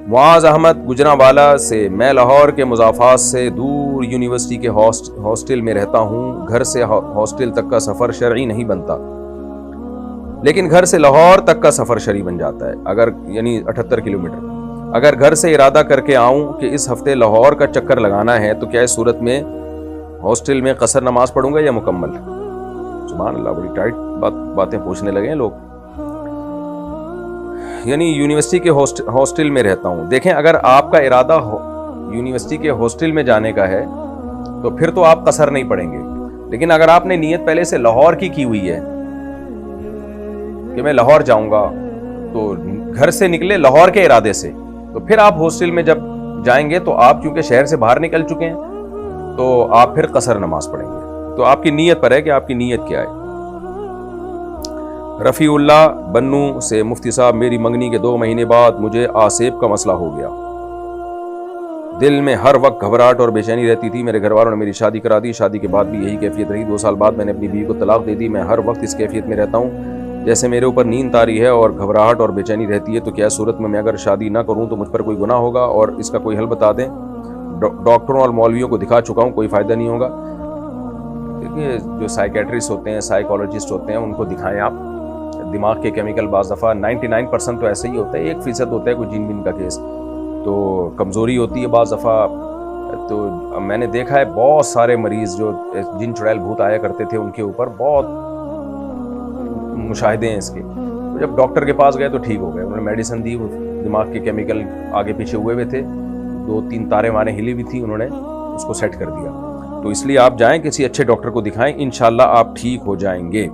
معاذ احمد گجرانوالہ سے، میں لاہور کے مضافات سے دور یونیورسٹی کے ہاسٹل میں رہتا ہوں. گھر سے ہاسٹل تک کا سفر شرعی نہیں بنتا، لیکن گھر سے لاہور تک کا سفر شرعی بن جاتا ہے اگر یعنی 78 کلومیٹر. اگر گھر سے ارادہ کر کے آؤں کہ اس ہفتے لاہور کا چکر لگانا ہے تو کیا اس صورت میں ہاسٹل میں قصر نماز پڑھوں گا یا مکمل؟ سبحان اللہ، بڑی ٹائٹ باتیں پوچھنے لگے ہیں لوگ. یعنی یونیورسٹی کے ہاسٹل میں رہتا ہوں. دیکھیں، اگر آپ کا ارادہ یونیورسٹی کے ہاسٹل میں جانے کا ہے تو پھر تو آپ قصر نہیں پڑھیں گے. لیکن اگر آپ نے نیت پہلے سے لاہور کی ہوئی ہے کہ میں لاہور جاؤں گا، تو گھر سے نکلے لاہور کے ارادے سے، تو پھر آپ ہاسٹل میں جب جائیں گے تو آپ چونکہ شہر سے باہر نکل چکے ہیں تو آپ پھر قصر نماز پڑھیں گے. تو آپ کی نیت پر ہے کہ آپ کی نیت کیا ہے. رفیع اللہ بنو سے، مفتی صاحب میری منگنی کے 2 مہینے بعد مجھے آسیب کا مسئلہ ہو گیا. دل میں ہر وقت گھبراہٹ اور بے چینی رہتی تھی. میرے گھر والوں نے میری شادی کرا دی. شادی کے بعد بھی یہی کیفیت رہی. 2 سال بعد میں نے اپنی بیوی کو طلاق دے دی. میں ہر وقت اس کیفیت میں رہتا ہوں جیسے میرے اوپر نیند طاری ہے اور گھبراہٹ اور بے چینی رہتی ہے. تو کیا صورت میں اگر شادی نہ کروں تو مجھ پر کوئی گناہ ہوگا؟ اور اس کا کوئی حل بتا دیں. ڈاکٹروں اور مولویوں کو دکھا چکا ہوں، کوئی فائدہ نہیں ہوگا. دیکھیے، جو سائیکیٹرسٹ ہوتے ہیں، سائیکالوجسٹ ہوتے ہیں، ان کو دکھائیں آپ. دماغ کے کیمیکل بعض دفعہ 99% تو ایسے ہی ہوتا ہے، 1% ہوتا ہے کوئی جین بن کا کیس، تو کمزوری ہوتی ہے بعض دفعہ. تو میں نے دیکھا ہے بہت سارے مریض جو جن چڑیل بھوت آیا کرتے تھے ان کے اوپر بہت مشاہدے ہیں اس کے. تو جب ڈاکٹر کے پاس گئے تو ٹھیک ہو گئے. انہوں نے میڈیسن دی، وہ دماغ کے کیمیکل آگے پیچھے ہوئے ہوئے تھے، 2-3 تاریں ماریں ہلی بھی تھی، انہوں نے اس کو سیٹ کر دیا. تو اس لیے آپ جائیں، کسی اچھے ڈاکٹر کو دکھائیں، انشاءاللہ آپ ٹھیک ہو جائیں گے.